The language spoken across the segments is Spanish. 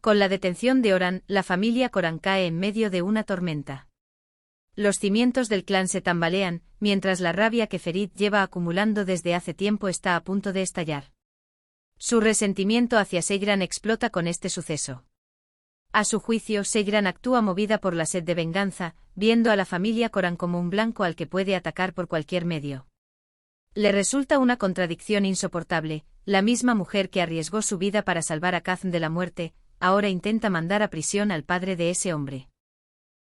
Con la detención de Oran, la familia Koran cae en medio de una tormenta. Los cimientos del clan se tambalean, mientras la rabia que Ferit lleva acumulando desde hace tiempo está a punto de estallar. Su resentimiento hacia Seyran explota con este suceso. A su juicio, Seyran actúa movida por la sed de venganza, viendo a la familia Koran como un blanco al que puede atacar por cualquier medio. Le resulta una contradicción insoportable: la misma mujer que arriesgó su vida para salvar a Kazm de la muerte, ahora intenta mandar a prisión al padre de ese hombre.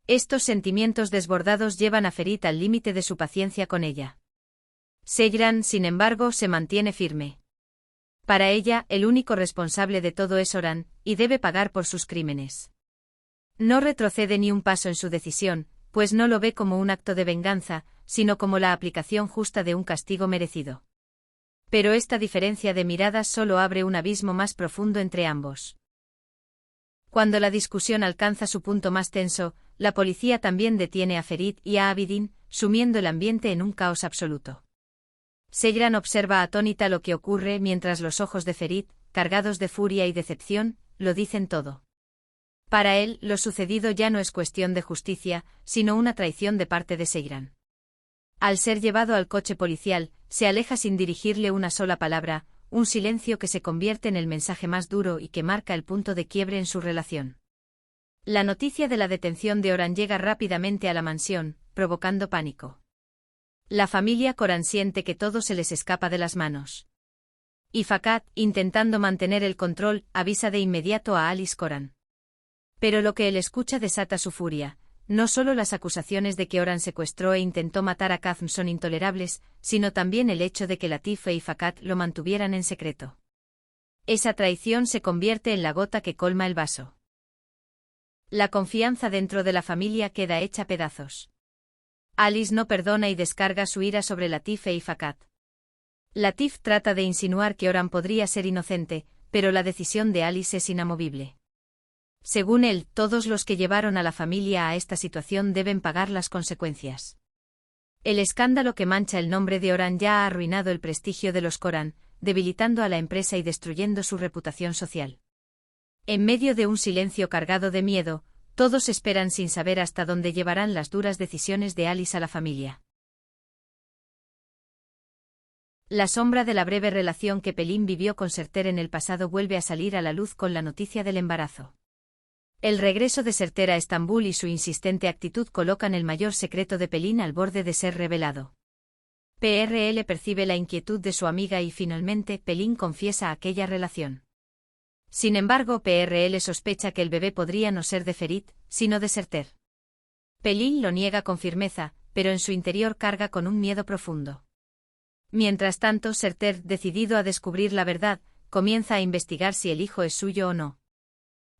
Estos sentimientos desbordados llevan a Ferit al límite de su paciencia con ella. Seyran, sin embargo, se mantiene firme. Para ella, el único responsable de todo es Oran, y debe pagar por sus crímenes. No retrocede ni un paso en su decisión, pues no lo ve como un acto de venganza, sino como la aplicación justa de un castigo merecido. Pero esta diferencia de miradas solo abre un abismo más profundo entre ambos. Cuando la discusión alcanza su punto más tenso, la policía también detiene a Ferit y a Abidin, sumiendo el ambiente en un caos absoluto. Seyran observa atónita lo que ocurre mientras los ojos de Ferit, cargados de furia y decepción, lo dicen todo. Para él, lo sucedido ya no es cuestión de justicia, sino una traición de parte de Seyran. Al ser llevado al coche policial, se aleja sin dirigirle una sola palabra, un silencio que se convierte en el mensaje más duro y que marca el punto de quiebre en su relación. La noticia de la detención de Oran llega rápidamente a la mansión, provocando pánico. La familia Koran siente que todo se les escapa de las manos. Y Fakat, intentando mantener el control, avisa de inmediato a Alice Koran. Pero lo que él escucha desata su furia. No solo las acusaciones de que Oran secuestró e intentó matar a Kazm son intolerables, sino también el hecho de que Latife y Fakat lo mantuvieran en secreto. Esa traición se convierte en la gota que colma el vaso. La confianza dentro de la familia queda hecha pedazos. Alice no perdona y descarga su ira sobre Latife y Fakat. Latif trata de insinuar que Oran podría ser inocente, pero la decisión de Alice es inamovible. Según él, todos los que llevaron a la familia a esta situación deben pagar las consecuencias. El escándalo que mancha el nombre de Oran ya ha arruinado el prestigio de los Koran, debilitando a la empresa y destruyendo su reputación social. En medio de un silencio cargado de miedo, todos esperan sin saber hasta dónde llevarán las duras decisiones de Alice a la familia. La sombra de la breve relación que Pelin vivió con Serter en el pasado vuelve a salir a la luz con la noticia del embarazo. El regreso de Serter a Estambul y su insistente actitud colocan el mayor secreto de Pelin al borde de ser revelado. PRL percibe la inquietud de su amiga y finalmente Pelin confiesa aquella relación. Sin embargo, PRL sospecha que el bebé podría no ser de Ferit, sino de Serter. Pelin lo niega con firmeza, pero en su interior carga con un miedo profundo. Mientras tanto, Serter, decidido a descubrir la verdad, comienza a investigar si el hijo es suyo o no.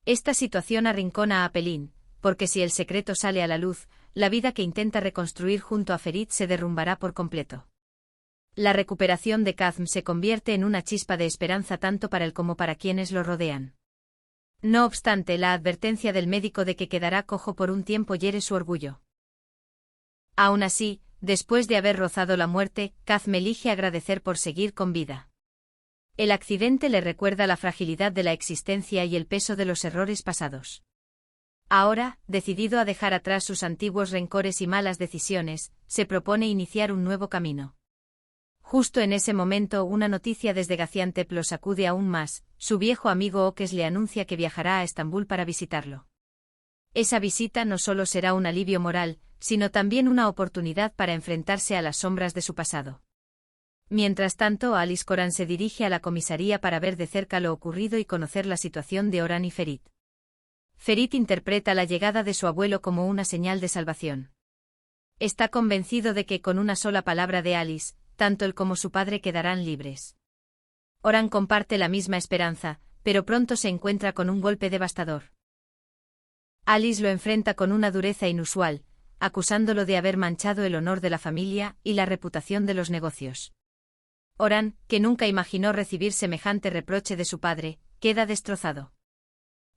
Esta situación arrincona a Pelin, porque si el secreto sale a la luz, la vida que intenta reconstruir junto a Ferit se derrumbará por completo. La recuperación de Kazm se convierte en una chispa de esperanza tanto para él como para quienes lo rodean. No obstante, la advertencia del médico de que quedará cojo por un tiempo hiere su orgullo. Aún así, después de haber rozado la muerte, Kazm elige agradecer por seguir con vida. El accidente le recuerda la fragilidad de la existencia y el peso de los errores pasados. Ahora, decidido a dejar atrás sus antiguos rencores y malas decisiones, se propone iniciar un nuevo camino. Justo en ese momento, una noticia desde Gaziantep lo sacude aún más: su viejo amigo Okes le anuncia que viajará a Estambul para visitarlo. Esa visita no solo será un alivio moral, sino también una oportunidad para enfrentarse a las sombras de su pasado. Mientras tanto, Alice Koran se dirige a la comisaría para ver de cerca lo ocurrido y conocer la situación de Oran y Ferit. Ferit interpreta la llegada de su abuelo como una señal de salvación. Está convencido de que con una sola palabra de Alice, tanto él como su padre quedarán libres. Oran comparte la misma esperanza, pero pronto se encuentra con un golpe devastador. Alice lo enfrenta con una dureza inusual, acusándolo de haber manchado el honor de la familia y la reputación de los negocios. Oran, que nunca imaginó recibir semejante reproche de su padre, queda destrozado.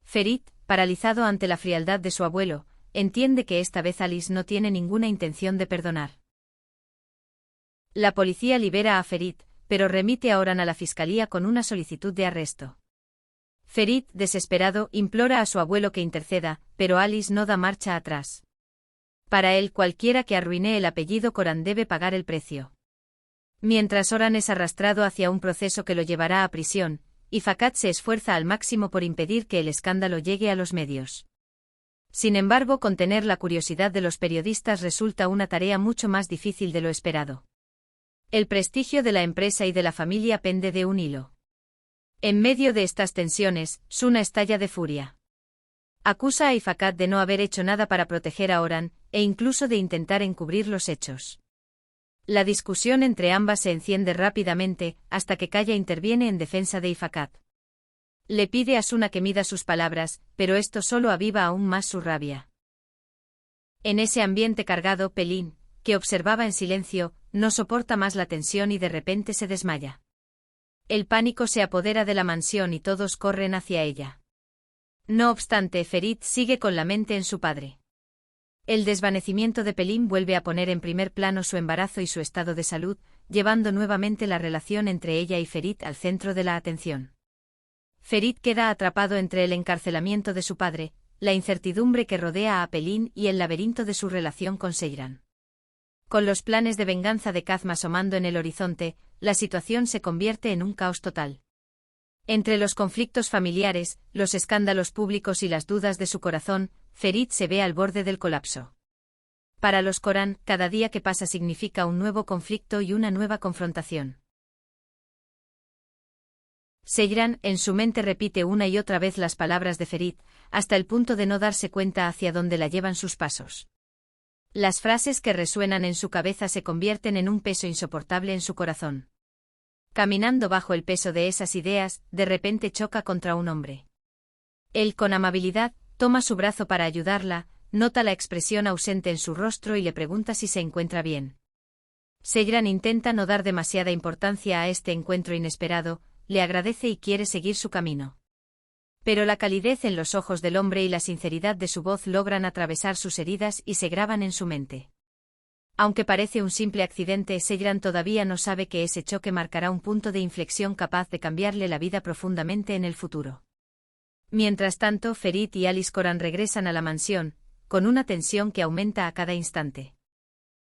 Ferit, paralizado ante la frialdad de su abuelo, entiende que esta vez Alice no tiene ninguna intención de perdonar. La policía libera a Ferit, pero remite a Oran a la fiscalía con una solicitud de arresto. Ferit, desesperado, implora a su abuelo que interceda, pero Alice no da marcha atrás. Para él, cualquiera que arruine el apellido Coran debe pagar el precio. Mientras Oran es arrastrado hacia un proceso que lo llevará a prisión, y Fakat se esfuerza al máximo por impedir que el escándalo llegue a los medios. Sin embargo, contener la curiosidad de los periodistas resulta una tarea mucho más difícil de lo esperado. El prestigio de la empresa y de la familia pende de un hilo. En medio de estas tensiones, Suna estalla de furia. Acusa a Fakat de no haber hecho nada para proteger a Oran, e incluso de intentar encubrir los hechos. La discusión entre ambas se enciende rápidamente, hasta que Kaya interviene en defensa de Fakat. Le pide a Suna que mida sus palabras, pero esto solo aviva aún más su rabia. En ese ambiente cargado, Pelin, que observaba en silencio, no soporta más la tensión y de repente se desmaya. El pánico se apodera de la mansión y todos corren hacia ella. No obstante, Ferit sigue con la mente en su padre. El desvanecimiento de Pelin vuelve a poner en primer plano su embarazo y su estado de salud, llevando nuevamente la relación entre ella y Ferit al centro de la atención. Ferit queda atrapado entre el encarcelamiento de su padre, la incertidumbre que rodea a Pelin y el laberinto de su relación con Seyran. Con los planes de venganza de Kazm asomando en el horizonte, la situación se convierte en un caos total. Entre los conflictos familiares, los escándalos públicos y las dudas de su corazón, Ferit se ve al borde del colapso. Para los Coran, cada día que pasa significa un nuevo conflicto y una nueva confrontación. Seyran, en su mente, repite una y otra vez las palabras de Ferit, hasta el punto de no darse cuenta hacia dónde la llevan sus pasos. Las frases que resuenan en su cabeza se convierten en un peso insoportable en su corazón. Caminando bajo el peso de esas ideas, de repente choca contra un hombre. Él, con amabilidad, toma su brazo para ayudarla, nota la expresión ausente en su rostro y le pregunta si se encuentra bien. Seyran intenta no dar demasiada importancia a este encuentro inesperado, le agradece y quiere seguir su camino. Pero la calidez en los ojos del hombre y la sinceridad de su voz logran atravesar sus heridas y se graban en su mente. Aunque parece un simple accidente, Seyran todavía no sabe que ese choque marcará un punto de inflexión capaz de cambiarle la vida profundamente en el futuro. Mientras tanto, Ferit y Alice Coran regresan a la mansión, con una tensión que aumenta a cada instante.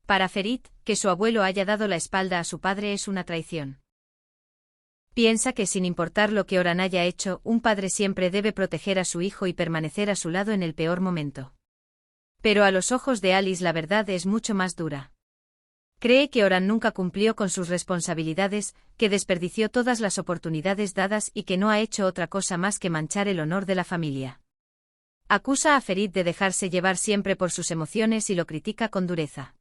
Para Ferit, que su abuelo haya dado la espalda a su padre es una traición. Piensa que sin importar lo que Oran haya hecho, un padre siempre debe proteger a su hijo y permanecer a su lado en el peor momento. Pero a los ojos de Alice la verdad es mucho más dura. Cree que Oran nunca cumplió con sus responsabilidades, que desperdició todas las oportunidades dadas y que no ha hecho otra cosa más que manchar el honor de la familia. Acusa a Ferit de dejarse llevar siempre por sus emociones y lo critica con dureza.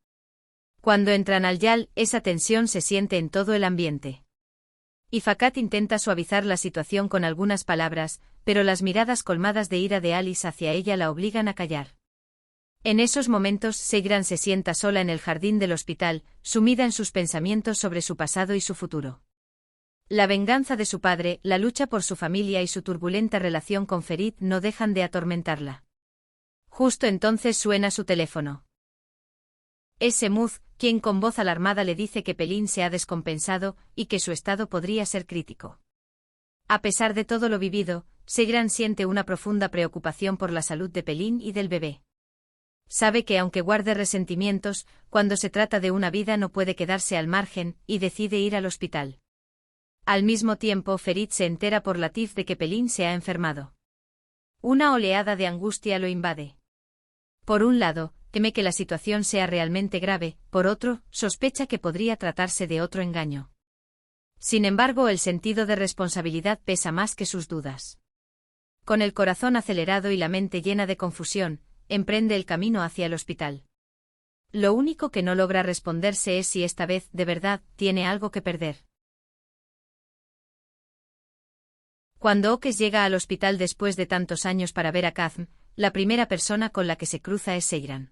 Cuando entran al yal, esa tensión se siente en todo el ambiente. Fakat intenta suavizar la situación con algunas palabras, pero las miradas colmadas de ira de Alice hacia ella la obligan a callar. En esos momentos, Seyran se sienta sola en el jardín del hospital, sumida en sus pensamientos sobre su pasado y su futuro. La venganza de su padre, la lucha por su familia y su turbulenta relación con Ferit no dejan de atormentarla. Justo entonces suena su teléfono. Es Semuz, quien con voz alarmada le dice que Pelin se ha descompensado y que su estado podría ser crítico. A pesar de todo lo vivido, Seyran siente una profunda preocupación por la salud de Pelin y del bebé. Sabe que aunque guarde resentimientos, cuando se trata de una vida no puede quedarse al margen, y decide ir al hospital. Al mismo tiempo, Ferit se entera por Latif de que Pelin se ha enfermado. Una oleada de angustia lo invade. Por un lado, teme que la situación sea realmente grave, por otro, sospecha que podría tratarse de otro engaño. Sin embargo, el sentido de responsabilidad pesa más que sus dudas. Con el corazón acelerado y la mente llena de confusión, emprende el camino hacia el hospital. Lo único que no logra responderse es si esta vez, de verdad, tiene algo que perder. Cuando Okes llega al hospital después de tantos años para ver a Kazm, la primera persona con la que se cruza es Seyran.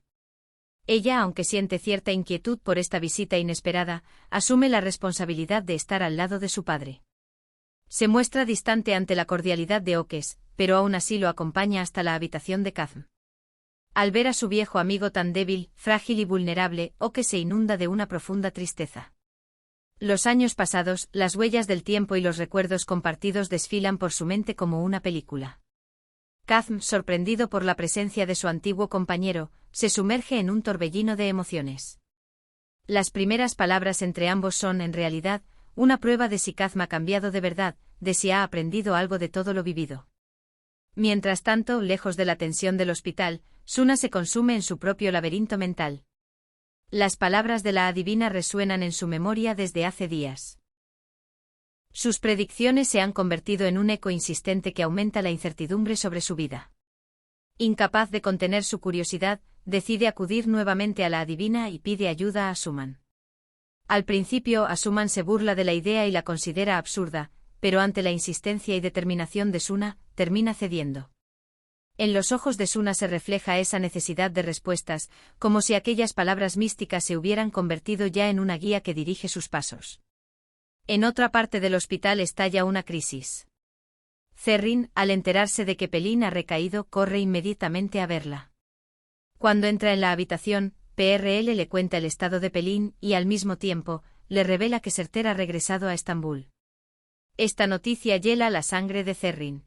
Ella, aunque siente cierta inquietud por esta visita inesperada, asume la responsabilidad de estar al lado de su padre. Se muestra distante ante la cordialidad de Okes, pero aún así lo acompaña hasta la habitación de Kazm. Al ver a su viejo amigo tan débil, frágil y vulnerable, Okes se inunda de una profunda tristeza. Los años pasados, las huellas del tiempo y los recuerdos compartidos desfilan por su mente como una película. Kazm, sorprendido por la presencia de su antiguo compañero, se sumerge en un torbellino de emociones. Las primeras palabras entre ambos son, en realidad, una prueba de si Kazm ha cambiado de verdad, de si ha aprendido algo de todo lo vivido. Mientras tanto, lejos de la tensión del hospital, Suna se consume en su propio laberinto mental. Las palabras de la adivina resuenan en su memoria desde hace días. Sus predicciones se han convertido en un eco insistente que aumenta la incertidumbre sobre su vida. Incapaz de contener su curiosidad, decide acudir nuevamente a la adivina y pide ayuda a Asuman. Al principio, Asuman se burla de la idea y la considera absurda, pero ante la insistencia y determinación de Suna, termina cediendo. En los ojos de Suna se refleja esa necesidad de respuestas, como si aquellas palabras místicas se hubieran convertido ya en una guía que dirige sus pasos. En otra parte del hospital estalla una crisis. Zerrin, al enterarse de que Pelin ha recaído, corre inmediatamente a verla. Cuando entra en la habitación, PRL le cuenta el estado de Pelin y, al mismo tiempo, le revela que Surter ha regresado a Estambul. Esta noticia hiela la sangre de Zerrin.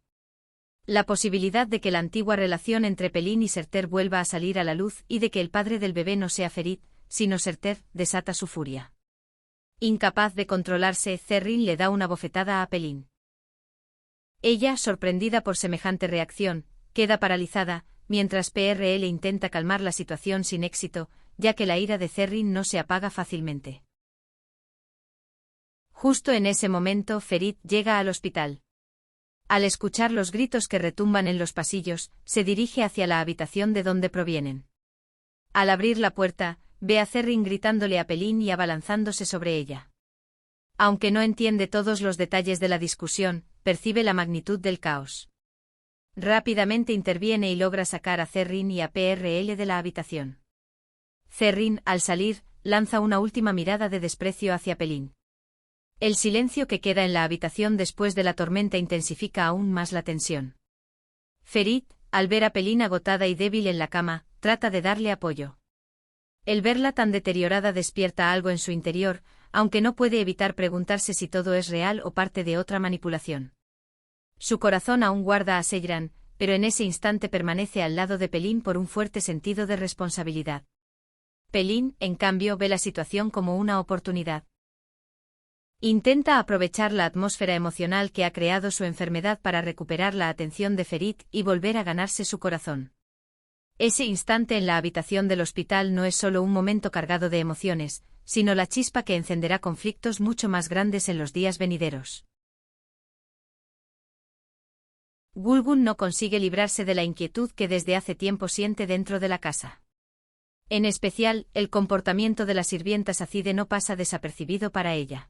La posibilidad de que la antigua relación entre Pelin y Surter vuelva a salir a la luz y de que el padre del bebé no sea Ferit, sino Surter, desata su furia. Incapaz de controlarse, Zerrin le da una bofetada a Pelin. Ella, sorprendida por semejante reacción, queda paralizada, mientras PRL intenta calmar la situación sin éxito, ya que la ira de Zerrin no se apaga fácilmente. Justo en ese momento, Ferit llega al hospital. Al escuchar los gritos que retumban en los pasillos, se dirige hacia la habitación de donde provienen. Al abrir la puerta, ve a Zerrin gritándole a Pelin y abalanzándose sobre ella. Aunque no entiende todos los detalles de la discusión, percibe la magnitud del caos. Rápidamente interviene y logra sacar a Zerrin y a PRL de la habitación. Zerrin, al salir, lanza una última mirada de desprecio hacia Pelin. El silencio que queda en la habitación después de la tormenta intensifica aún más la tensión. Ferit, al ver a Pelin agotada y débil en la cama, trata de darle apoyo. El verla tan deteriorada despierta algo en su interior, aunque no puede evitar preguntarse si todo es real o parte de otra manipulación. Su corazón aún guarda a Seyran, pero en ese instante permanece al lado de Pelin por un fuerte sentido de responsabilidad. Pelin, en cambio, ve la situación como una oportunidad. Intenta aprovechar la atmósfera emocional que ha creado su enfermedad para recuperar la atención de Ferit y volver a ganarse su corazón. Ese instante en la habitación del hospital no es solo un momento cargado de emociones, sino la chispa que encenderá conflictos mucho más grandes en los días venideros. Gulgun no consigue librarse de la inquietud que desde hace tiempo siente dentro de la casa. En especial, el comportamiento de la sirvienta Sacide no pasa desapercibido para ella.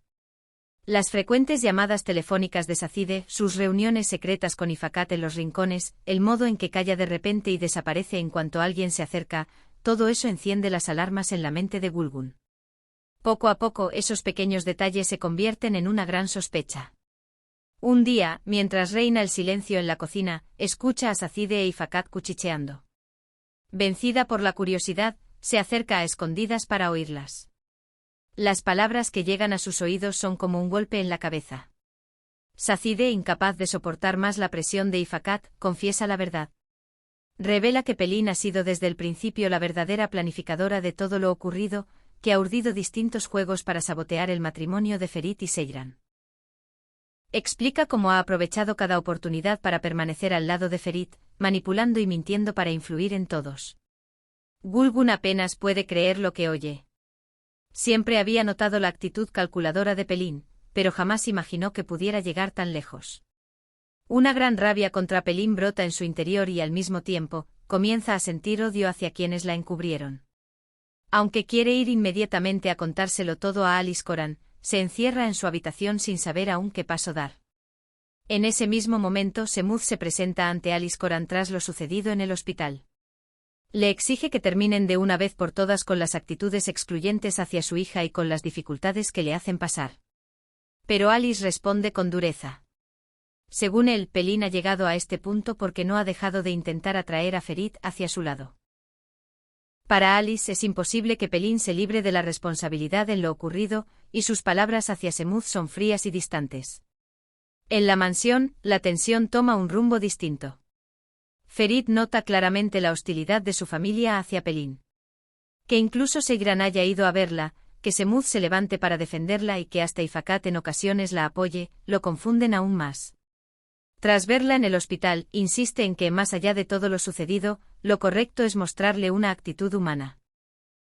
Las frecuentes llamadas telefónicas de Sacide, sus reuniones secretas con Ifakat en los rincones, el modo en que calla de repente y desaparece en cuanto alguien se acerca, todo eso enciende las alarmas en la mente de Gulgun. Poco a poco esos pequeños detalles se convierten en una gran sospecha. Un día, mientras reina el silencio en la cocina, escucha a Sacide e Ifakat cuchicheando. Vencida por la curiosidad, se acerca a escondidas para oírlas. Las palabras que llegan a sus oídos son como un golpe en la cabeza. Sacide, incapaz de soportar más la presión de Ifakat, confiesa la verdad. Revela que Pelin ha sido desde el principio la verdadera planificadora de todo lo ocurrido, que ha urdido distintos juegos para sabotear el matrimonio de Ferit y Seyran. Explica cómo ha aprovechado cada oportunidad para permanecer al lado de Ferit, manipulando y mintiendo para influir en todos. Gulgun apenas puede creer lo que oye. Siempre había notado la actitud calculadora de Pelin, pero jamás imaginó que pudiera llegar tan lejos. Una gran rabia contra Pelin brota en su interior y al mismo tiempo, comienza a sentir odio hacia quienes la encubrieron. Aunque quiere ir inmediatamente a contárselo todo a Alice Coran, se encierra en su habitación sin saber aún qué paso dar. En ese mismo momento Semuz se presenta ante Alice Coran tras lo sucedido en el hospital. Le exige que terminen de una vez por todas con las actitudes excluyentes hacia su hija y con las dificultades que le hacen pasar. Pero Alice responde con dureza. Según él, Pelin ha llegado a este punto porque no ha dejado de intentar atraer a Ferit hacia su lado. Para Alice es imposible que Pelin se libre de la responsabilidad en lo ocurrido, y sus palabras hacia Semuth son frías y distantes. En la mansión, la tensión toma un rumbo distinto. Ferit nota claramente la hostilidad de su familia hacia Pelin. Que incluso Sejran haya ido a verla, que Semuth se levante para defenderla y que hasta Ifakat en ocasiones la apoye, lo confunden aún más. Tras verla en el hospital, insiste en que, más allá de todo lo sucedido, lo correcto es mostrarle una actitud humana.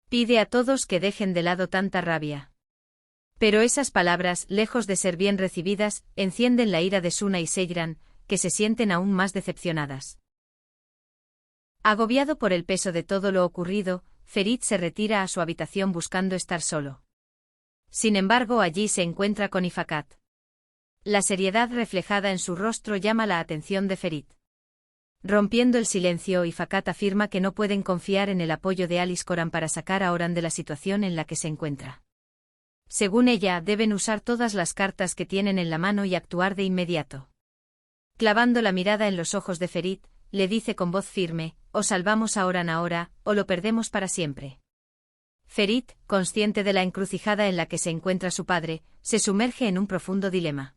Pide a todos que dejen de lado tanta rabia. Pero esas palabras, lejos de ser bien recibidas, encienden la ira de Suna y Sejran, que se sienten aún más decepcionadas. Agobiado por el peso de todo lo ocurrido, Ferit se retira a su habitación buscando estar solo. Sin embargo, allí se encuentra con Ifakat. La seriedad reflejada en su rostro llama la atención de Ferit. Rompiendo el silencio, Ifakat afirma que no pueden confiar en el apoyo de Alice Coran para sacar a Oran de la situación en la que se encuentra. Según ella, deben usar todas las cartas que tienen en la mano y actuar de inmediato. Clavando la mirada en los ojos de Ferit, le dice con voz firme: o salvamos a Oran ahora, o lo perdemos para siempre. Ferit, consciente de la encrucijada en la que se encuentra su padre, se sumerge en un profundo dilema.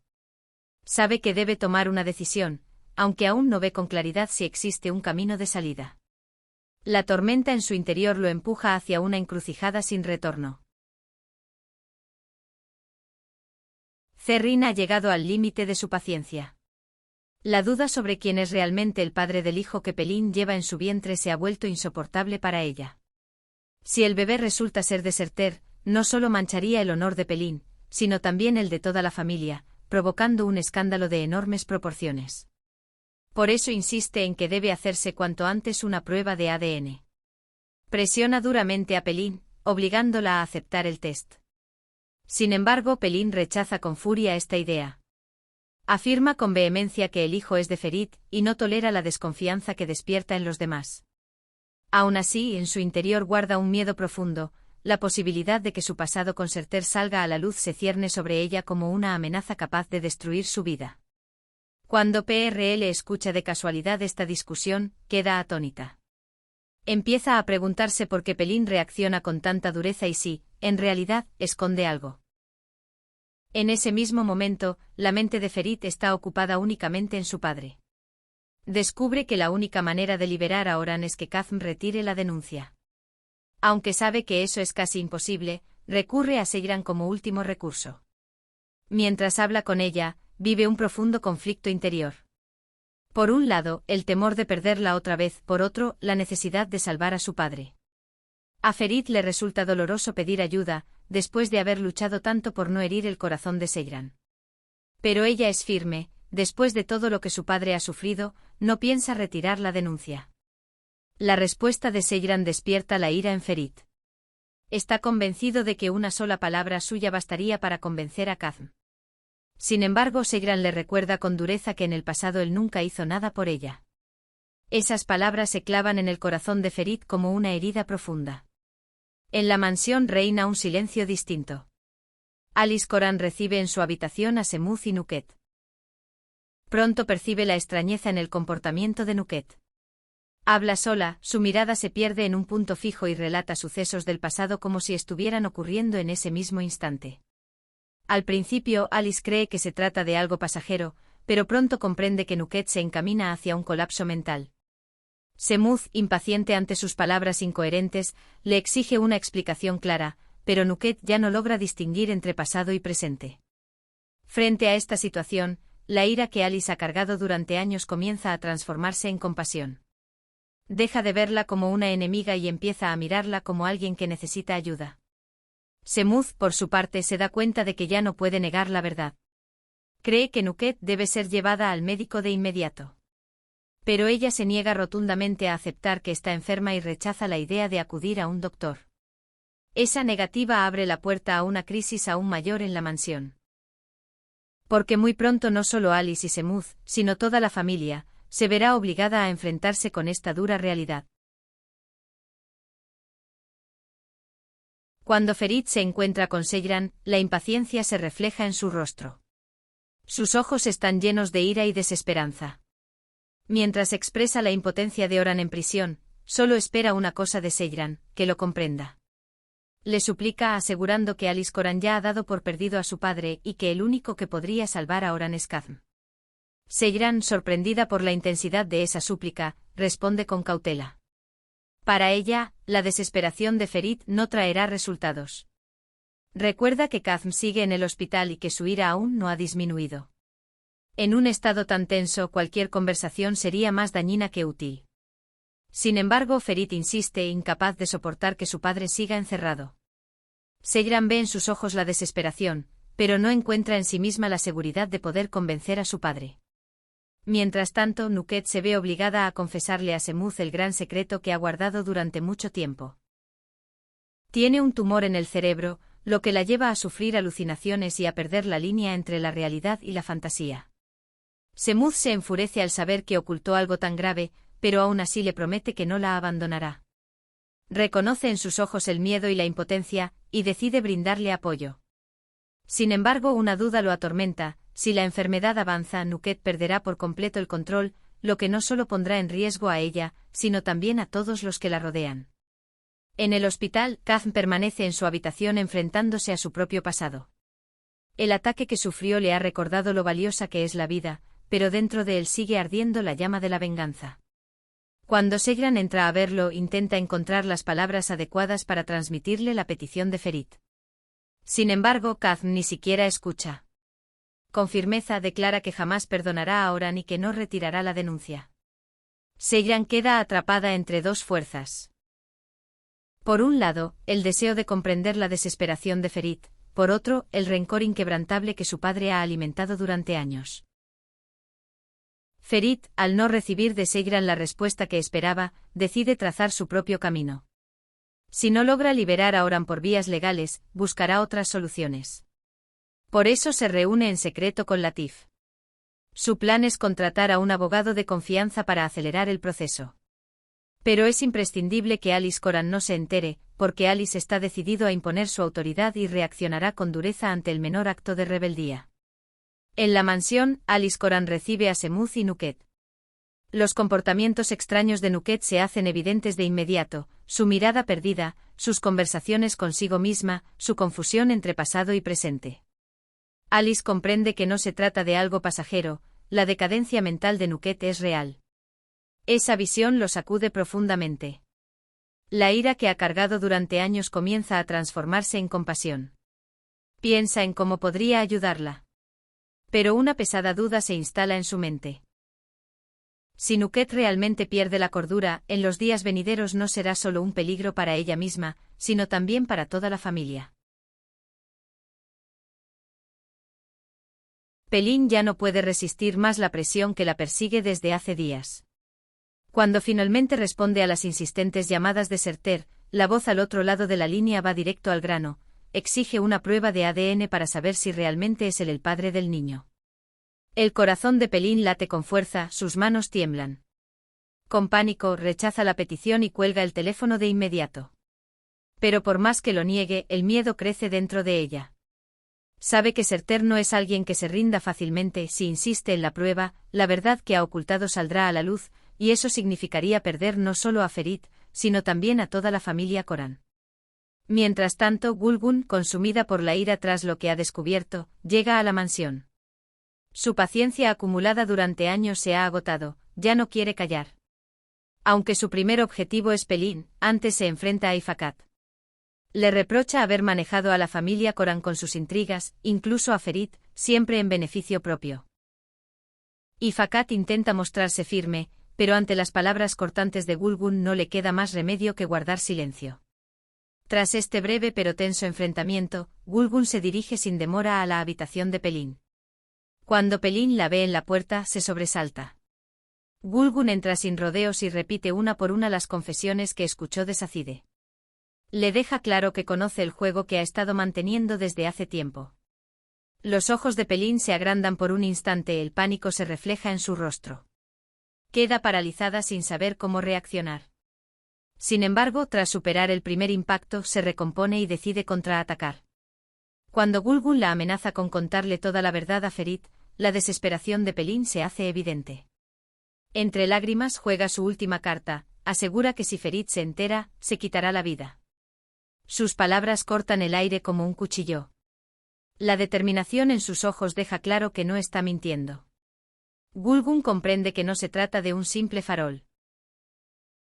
Sabe que debe tomar una decisión, aunque aún no ve con claridad si existe un camino de salida. La tormenta en su interior lo empuja hacia una encrucijada sin retorno. Zerrin ha llegado al límite de su paciencia. La duda sobre quién es realmente el padre del hijo que Pelin lleva en su vientre se ha vuelto insoportable para ella. Si el bebé resulta ser deserter, no solo mancharía el honor de Pelin, sino también el de toda la familia, provocando un escándalo de enormes proporciones. Por eso insiste en que debe hacerse cuanto antes una prueba de ADN. Presiona duramente a Pelin, obligándola a aceptar el test. Sin embargo, Pelin rechaza con furia esta idea. Afirma con vehemencia que el hijo es de Ferit, y no tolera la desconfianza que despierta en los demás. Aún así, en su interior guarda un miedo profundo. La posibilidad de que su pasado con Surter salga a la luz se cierne sobre ella como una amenaza capaz de destruir su vida. Cuando PRL escucha de casualidad esta discusión, queda atónita. Empieza a preguntarse por qué Pelin reacciona con tanta dureza y si, en realidad, esconde algo. En ese mismo momento, la mente de Ferit está ocupada únicamente en su padre. Descubre que la única manera de liberar a Oran es que Kazm retire la denuncia. Aunque sabe que eso es casi imposible, recurre a Sejran como último recurso. Mientras habla con ella, vive un profundo conflicto interior. Por un lado, el temor de perderla otra vez, por otro, la necesidad de salvar a su padre. A Ferit le resulta doloroso pedir ayuda, después de haber luchado tanto por no herir el corazón de Sejran. Pero ella es firme, después de todo lo que su padre ha sufrido, no piensa retirar la denuncia. La respuesta de Sejran despierta la ira en Ferit. Está convencido de que una sola palabra suya bastaría para convencer a Kazm. Sin embargo, Sejran le recuerda con dureza que en el pasado él nunca hizo nada por ella. Esas palabras se clavan en el corazón de Ferit como una herida profunda. En la mansión reina un silencio distinto. Alice Coran recibe en su habitación a Semuth y Nuket. Pronto percibe la extrañeza en el comportamiento de Nuket. Habla sola, su mirada se pierde en un punto fijo y relata sucesos del pasado como si estuvieran ocurriendo en ese mismo instante. Al principio, Alice cree que se trata de algo pasajero, pero pronto comprende que Nuket se encamina hacia un colapso mental. Semuth, impaciente ante sus palabras incoherentes, le exige una explicación clara, pero Nuket ya no logra distinguir entre pasado y presente. Frente a esta situación, la ira que Alice ha cargado durante años comienza a transformarse en compasión. Deja de verla como una enemiga y empieza a mirarla como alguien que necesita ayuda. Semuth, por su parte, se da cuenta de que ya no puede negar la verdad. Cree que Nuket debe ser llevada al médico de inmediato. Pero ella se niega rotundamente a aceptar que está enferma y rechaza la idea de acudir a un doctor. Esa negativa abre la puerta a una crisis aún mayor en la mansión. Porque muy pronto no solo Alice y Semuth, sino toda la familia, se verá obligada a enfrentarse con esta dura realidad. Cuando Ferit se encuentra con Sejran, la impaciencia se refleja en su rostro. Sus ojos están llenos de ira y desesperanza. Mientras expresa la impotencia de Oran en prisión, solo espera una cosa de Seyran, que lo comprenda. Le suplica asegurando que Alice Coran ya ha dado por perdido a su padre y que el único que podría salvar a Oran es Kazm. Seyran, sorprendida por la intensidad de esa súplica, responde con cautela. Para ella, la desesperación de Ferit no traerá resultados. Recuerda que Kazm sigue en el hospital y que su ira aún no ha disminuido. En un estado tan tenso, cualquier conversación sería más dañina que útil. Sin embargo, Ferit insiste, incapaz de soportar que su padre siga encerrado. Seyran ve en sus ojos la desesperación, pero no encuentra en sí misma la seguridad de poder convencer a su padre. Mientras tanto, Nuket se ve obligada a confesarle a Semuth el gran secreto que ha guardado durante mucho tiempo. Tiene un tumor en el cerebro, lo que la lleva a sufrir alucinaciones y a perder la línea entre la realidad y la fantasía. Semuth se enfurece al saber que ocultó algo tan grave, pero aún así le promete que no la abandonará. Reconoce en sus ojos el miedo y la impotencia, y decide brindarle apoyo. Sin embargo, una duda lo atormenta: si la enfermedad avanza, Nuket perderá por completo el control, lo que no solo pondrá en riesgo a ella, sino también a todos los que la rodean. En el hospital, Kazm permanece en su habitación enfrentándose a su propio pasado. El ataque que sufrió le ha recordado lo valiosa que es la vida, pero dentro de él sigue ardiendo la llama de la venganza. Cuando Seyran entra a verlo, intenta encontrar las palabras adecuadas para transmitirle la petición de Ferit. Sin embargo, Kazm ni siquiera escucha. Con firmeza declara que jamás perdonará a Oran y que no retirará la denuncia. Seyran queda atrapada entre dos fuerzas. Por un lado, el deseo de comprender la desesperación de Ferit, por otro, el rencor inquebrantable que su padre ha alimentado durante años. Ferit, al no recibir de Seyran la respuesta que esperaba, decide trazar su propio camino. Si no logra liberar a Oran por vías legales, buscará otras soluciones. Por eso se reúne en secreto con Latif. Su plan es contratar a un abogado de confianza para acelerar el proceso. Pero es imprescindible que Alice Coran no se entere, porque Alice está decidido a imponer su autoridad y reaccionará con dureza ante el menor acto de rebeldía. En la mansión, Alice Coran recibe a Semuth y Nuket. Los comportamientos extraños de Nuket se hacen evidentes de inmediato: su mirada perdida, sus conversaciones consigo misma, su confusión entre pasado y presente. Alice comprende que no se trata de algo pasajero, la decadencia mental de Nuket es real. Esa visión lo sacude profundamente. La ira que ha cargado durante años comienza a transformarse en compasión. Piensa en cómo podría ayudarla. Pero una pesada duda se instala en su mente. Si Nuket realmente pierde la cordura, en los días venideros no será solo un peligro para ella misma, sino también para toda la familia. Pelin ya no puede resistir más la presión que la persigue desde hace días. Cuando finalmente responde a las insistentes llamadas de Serter, la voz al otro lado de la línea va directo al grano: exige una prueba de ADN para saber si realmente es él el padre del niño. El corazón de Pelin late con fuerza, sus manos tiemblan. Con pánico, rechaza la petición y cuelga el teléfono de inmediato. Pero por más que lo niegue, el miedo crece dentro de ella. Sabe que Serter no es alguien que se rinda fácilmente. Si insiste en la prueba, la verdad que ha ocultado saldrá a la luz, y eso significaría perder no solo a Ferit, sino también a toda la familia Coran. Mientras tanto, Gulgun, consumida por la ira tras lo que ha descubierto, llega a la mansión. Su paciencia acumulada durante años se ha agotado, ya no quiere callar. Aunque su primer objetivo es Pelin, antes se enfrenta a Ifakat. Le reprocha haber manejado a la familia Coran con sus intrigas, incluso a Ferit, siempre en beneficio propio. Ifakat intenta mostrarse firme, pero ante las palabras cortantes de Gulgun no le queda más remedio que guardar silencio. Tras este breve pero tenso enfrentamiento, Gulgun se dirige sin demora a la habitación de Pelin. Cuando Pelin la ve en la puerta, se sobresalta. Gulgun entra sin rodeos y repite una por una las confesiones que escuchó de Sacide. Le deja claro que conoce el juego que ha estado manteniendo desde hace tiempo. Los ojos de Pelin se agrandan por un instante, el pánico se refleja en su rostro. Queda paralizada sin saber cómo reaccionar. Sin embargo, tras superar el primer impacto, se recompone y decide contraatacar. Cuando Gulgun la amenaza con contarle toda la verdad a Ferit, la desesperación de Pelin se hace evidente. Entre lágrimas juega su última carta: asegura que si Ferit se entera, se quitará la vida. Sus palabras cortan el aire como un cuchillo. La determinación en sus ojos deja claro que no está mintiendo. Gulgun comprende que no se trata de un simple farol.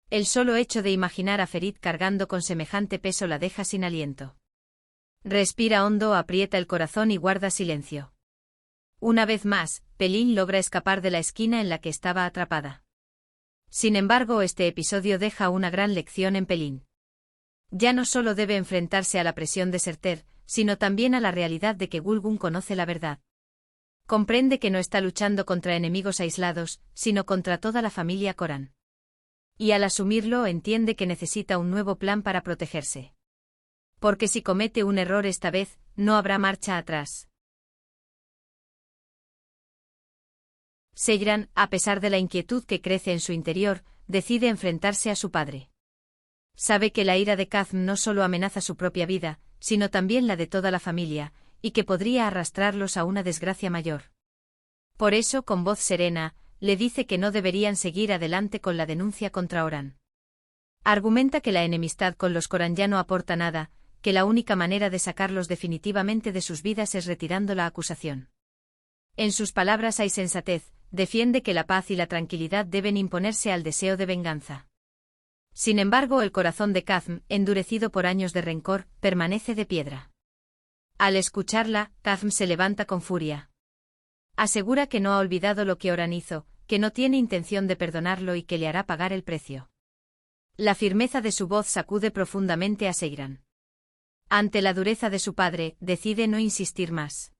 El solo hecho de imaginar a Ferit cargando con semejante peso la deja sin aliento. Respira hondo, aprieta el corazón y guarda silencio. Una vez más, Pelin logra escapar de la esquina en la que estaba atrapada. Sin embargo, este episodio deja una gran lección en Pelin. Ya no solo debe enfrentarse a la presión de Surter, sino también a la realidad de que Gulgun conoce la verdad. Comprende que no está luchando contra enemigos aislados, sino contra toda la familia Coran. Y al asumirlo entiende que necesita un nuevo plan para protegerse. Porque si comete un error esta vez, no habrá marcha atrás. Seyran, a pesar de la inquietud que crece en su interior, decide enfrentarse a su padre. Sabe que la ira de Kazm no solo amenaza su propia vida, sino también la de toda la familia, y que podría arrastrarlos a una desgracia mayor. Por eso, con voz serena, le dice que no deberían seguir adelante con la denuncia contra Oran. Argumenta que la enemistad con los Coran ya no aporta nada, que la única manera de sacarlos definitivamente de sus vidas es retirando la acusación. En sus palabras hay sensatez, defiende que la paz y la tranquilidad deben imponerse al deseo de venganza. Sin embargo, el corazón de Kazm, endurecido por años de rencor, permanece de piedra. Al escucharla, Kazm se levanta con furia. Asegura que no ha olvidado lo que Oran hizo, que no tiene intención de perdonarlo y que le hará pagar el precio. La firmeza de su voz sacude profundamente a Seyran. Ante la dureza de su padre, decide no insistir más.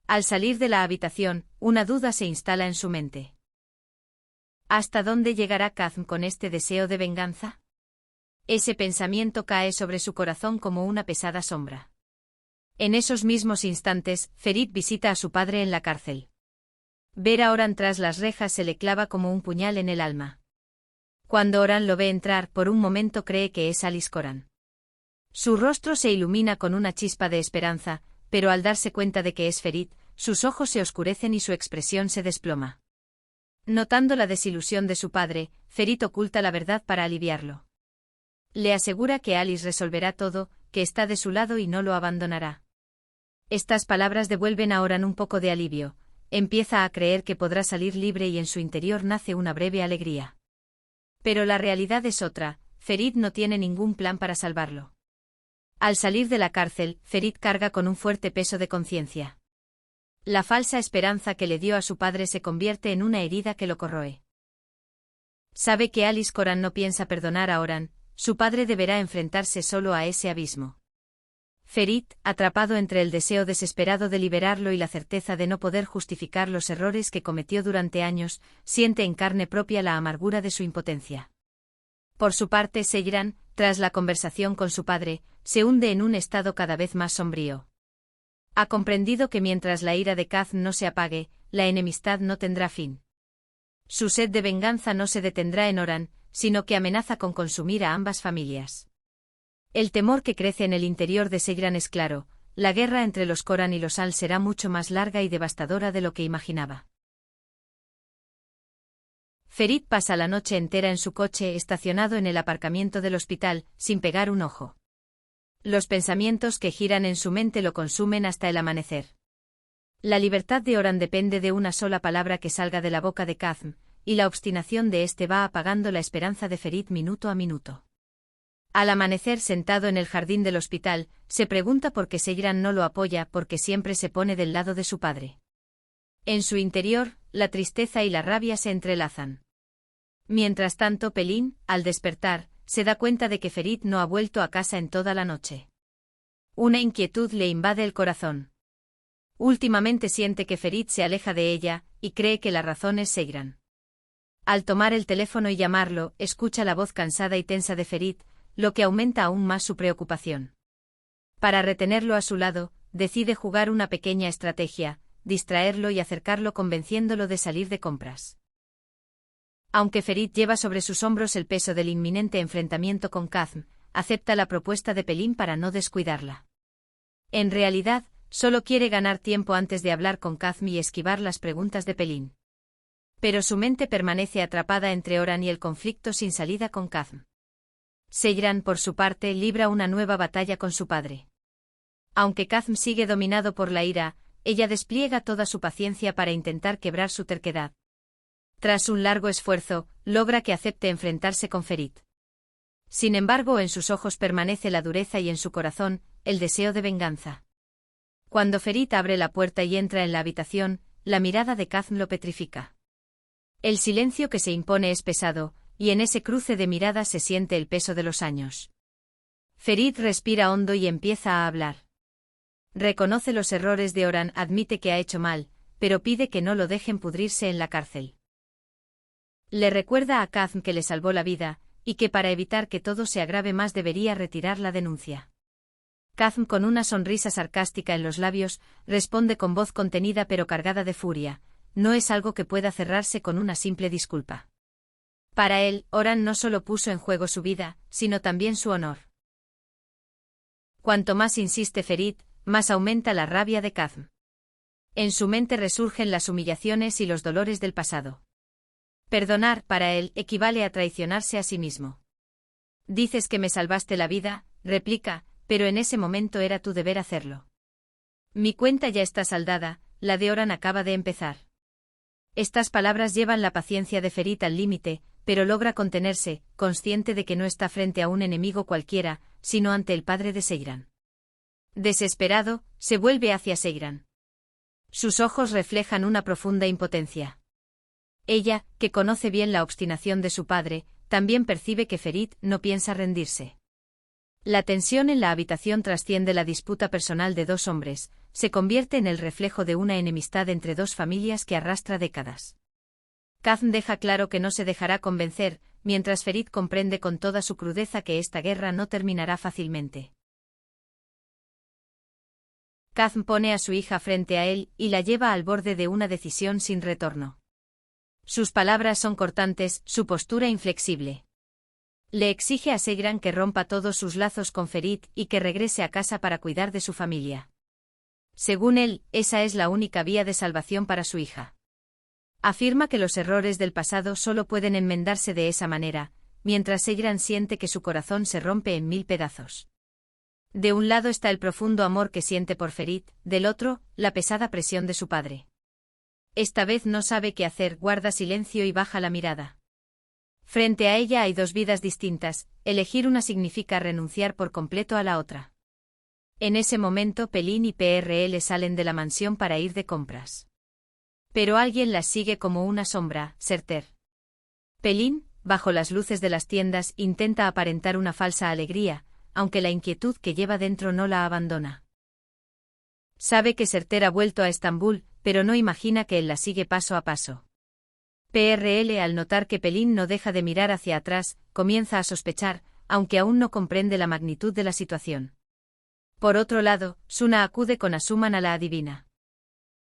Al salir de la habitación, una duda se instala en su mente. ¿Hasta dónde llegará Kazm con este deseo de venganza? Ese pensamiento cae sobre su corazón como una pesada sombra. En esos mismos instantes, Ferit visita a su padre en la cárcel. Ver a Oran tras las rejas se le clava como un puñal en el alma. Cuando Oran lo ve entrar, por un momento cree que es Alice Coran. Su rostro se ilumina con una chispa de esperanza, pero al darse cuenta de que es Ferit, sus ojos se oscurecen y su expresión se desploma. Notando la desilusión de su padre, Ferit oculta la verdad para aliviarlo. Le asegura que Alice resolverá todo, que está de su lado y no lo abandonará. Estas palabras devuelven a Oran un poco de alivio, empieza a creer que podrá salir libre y en su interior nace una breve alegría. Pero la realidad es otra, Ferit no tiene ningún plan para salvarlo. Al salir de la cárcel, Ferit carga con un fuerte peso de conciencia. La falsa esperanza que le dio a su padre se convierte en una herida que lo corroe. Sabe que Alice Coran no piensa perdonar a Oran, su padre deberá enfrentarse solo a ese abismo. Ferit, atrapado entre el deseo desesperado de liberarlo y la certeza de no poder justificar los errores que cometió durante años, siente en carne propia la amargura de su impotencia. Por su parte, Seyran, tras la conversación con su padre, se hunde en un estado cada vez más sombrío. Ha comprendido que mientras la ira de Kazm no se apague, la enemistad no tendrá fin. Su sed de venganza no se detendrá en Oran, sino que amenaza con consumir a ambas familias. El temor que crece en el interior de Seyran es claro, la guerra entre los Coran y los Al será mucho más larga y devastadora de lo que imaginaba. Ferit pasa la noche entera en su coche estacionado en el aparcamiento del hospital, sin pegar un ojo. Los pensamientos que giran en su mente lo consumen hasta el amanecer. La libertad de Oran depende de una sola palabra que salga de la boca de Kazm, y la obstinación de éste va apagando la esperanza de Ferit minuto a minuto. Al amanecer, sentado en el jardín del hospital, se pregunta por qué Seyran no lo apoya, porque siempre se pone del lado de su padre. En su interior, la tristeza y la rabia se entrelazan. Mientras tanto, Pelin, al despertar, se da cuenta de que Ferit no ha vuelto a casa en toda la noche. Una inquietud le invade el corazón. Últimamente siente que Ferit se aleja de ella, y cree que la razón es Seyran. Al tomar el teléfono y llamarlo, escucha la voz cansada y tensa de Ferit, lo que aumenta aún más su preocupación. Para retenerlo a su lado, decide jugar una pequeña estrategia, distraerlo y acercarlo convenciéndolo de salir de compras. Aunque Ferit lleva sobre sus hombros el peso del inminente enfrentamiento con Kazm, acepta la propuesta de Pelin para no descuidarla. En realidad, solo quiere ganar tiempo antes de hablar con Kazm y esquivar las preguntas de Pelin. Pero su mente permanece atrapada entre Oran y el conflicto sin salida con Kazm. Seyran, por su parte, libra una nueva batalla con su padre. Aunque Kazm sigue dominado por la ira, ella despliega toda su paciencia para intentar quebrar su terquedad. Tras un largo esfuerzo, logra que acepte enfrentarse con Ferit. Sin embargo, en sus ojos permanece la dureza y en su corazón, el deseo de venganza. Cuando Ferit abre la puerta y entra en la habitación, la mirada de Kazm lo petrifica. El silencio que se impone es pesado, y en ese cruce de miradas se siente el peso de los años. Ferit respira hondo y empieza a hablar. Reconoce los errores de Oran, admite que ha hecho mal, pero pide que no lo dejen pudrirse en la cárcel. Le recuerda a Kazm que le salvó la vida, y que para evitar que todo se agrave más debería retirar la denuncia. Kazm, con una sonrisa sarcástica en los labios, responde con voz contenida pero cargada de furia: no es algo que pueda cerrarse con una simple disculpa. Para él, Oran no solo puso en juego su vida, sino también su honor. Cuanto más insiste Ferit, más aumenta la rabia de Kazm. En su mente resurgen las humillaciones y los dolores del pasado. Perdonar, para él, equivale a traicionarse a sí mismo. Dices que me salvaste la vida, replica, pero en ese momento era tu deber hacerlo. Mi cuenta ya está saldada, la de Oran acaba de empezar. Estas palabras llevan la paciencia de Ferit al límite, pero logra contenerse, consciente de que no está frente a un enemigo cualquiera, sino ante el padre de Seyran. Desesperado, se vuelve hacia Seyran. Sus ojos reflejan una profunda impotencia. Ella, que conoce bien la obstinación de su padre, también percibe que Ferit no piensa rendirse. La tensión en la habitación trasciende la disputa personal de dos hombres, se convierte en el reflejo de una enemistad entre dos familias que arrastra décadas. Kazm deja claro que no se dejará convencer, mientras Ferit comprende con toda su crudeza que esta guerra no terminará fácilmente. Kazm pone a su hija frente a él y la lleva al borde de una decisión sin retorno. Sus palabras son cortantes, su postura inflexible. Le exige a Seyran que rompa todos sus lazos con Ferit y que regrese a casa para cuidar de su familia. Según él, esa es la única vía de salvación para su hija. Afirma que los errores del pasado solo pueden enmendarse de esa manera, mientras Seyran siente que su corazón se rompe en 1000 pedazos. De un lado está el profundo amor que siente por Ferit, del otro, la pesada presión de su padre. Esta vez no sabe qué hacer, guarda silencio y baja la mirada. Frente a ella hay dos vidas distintas, elegir una significa renunciar por completo a la otra. En ese momento Pelin y PRL salen de la mansión para ir de compras. Pero alguien las sigue como una sombra, Surter. Pelin, bajo las luces de las tiendas, intenta aparentar una falsa alegría, aunque la inquietud que lleva dentro no la abandona. Sabe que Surter ha vuelto a Estambul, pero no imagina que él la sigue paso a paso. PRL, al notar que Pelin no deja de mirar hacia atrás, comienza a sospechar, aunque aún no comprende la magnitud de la situación. Por otro lado, Suna acude con Asuman a la adivina.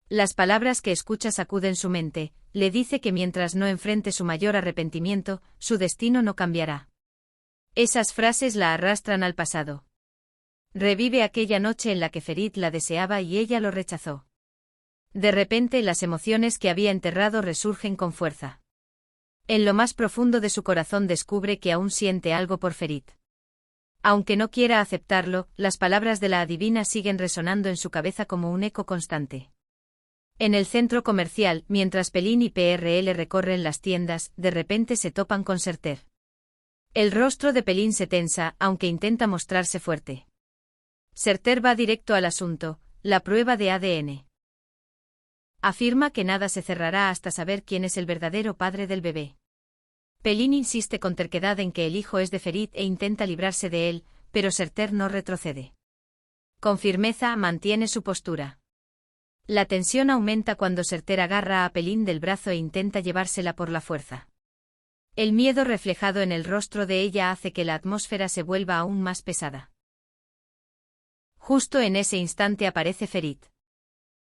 Las palabras que escucha sacuden su mente, le dice que mientras no enfrente su mayor arrepentimiento, su destino no cambiará. Esas frases la arrastran al pasado. Revive aquella noche en la que Ferit la deseaba y ella lo rechazó. De repente las emociones que había enterrado resurgen con fuerza. En lo más profundo de su corazón descubre que aún siente algo por Ferit. Aunque no quiera aceptarlo, las palabras de la adivina siguen resonando en su cabeza como un eco constante. En el centro comercial, mientras Pelin y PRL recorren las tiendas, de repente se topan con Surter. El rostro de Pelin se tensa, aunque intenta mostrarse fuerte. Surter va directo al asunto, la prueba de ADN. Afirma que nada se cerrará hasta saber quién es el verdadero padre del bebé. Pelin insiste con terquedad en que el hijo es de Ferit e intenta librarse de él, pero Surter no retrocede. Con firmeza mantiene su postura. La tensión aumenta cuando Surter agarra a Pelin del brazo e intenta llevársela por la fuerza. El miedo reflejado en el rostro de ella hace que la atmósfera se vuelva aún más pesada. Justo en ese instante aparece Ferit.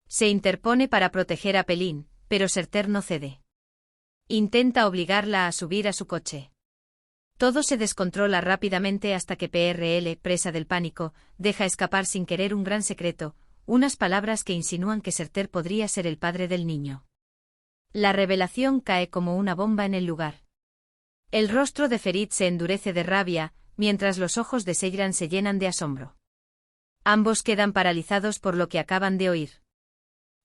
Se interpone para proteger a Pelin, pero Surter no cede. Intenta obligarla a subir a su coche. Todo se descontrola rápidamente hasta que PRL, presa del pánico, deja escapar sin querer un gran secreto, unas palabras que insinúan que Surter podría ser el padre del niño. La revelación cae como una bomba en el lugar. El rostro de Ferit se endurece de rabia, mientras los ojos de Seyran se llenan de asombro. Ambos quedan paralizados por lo que acaban de oír.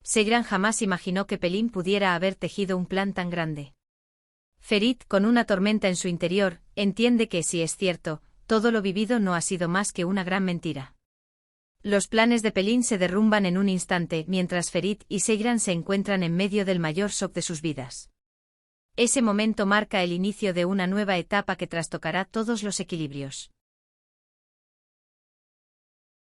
Seyran jamás imaginó que Pelin pudiera haber tejido un plan tan grande. Ferit, con una tormenta en su interior, entiende que, si es cierto, todo lo vivido no ha sido más que una gran mentira. Los planes de Pelin se derrumban en un instante mientras Ferit y Seyran se encuentran en medio del mayor shock de sus vidas. Ese momento marca el inicio de una nueva etapa que trastocará todos los equilibrios.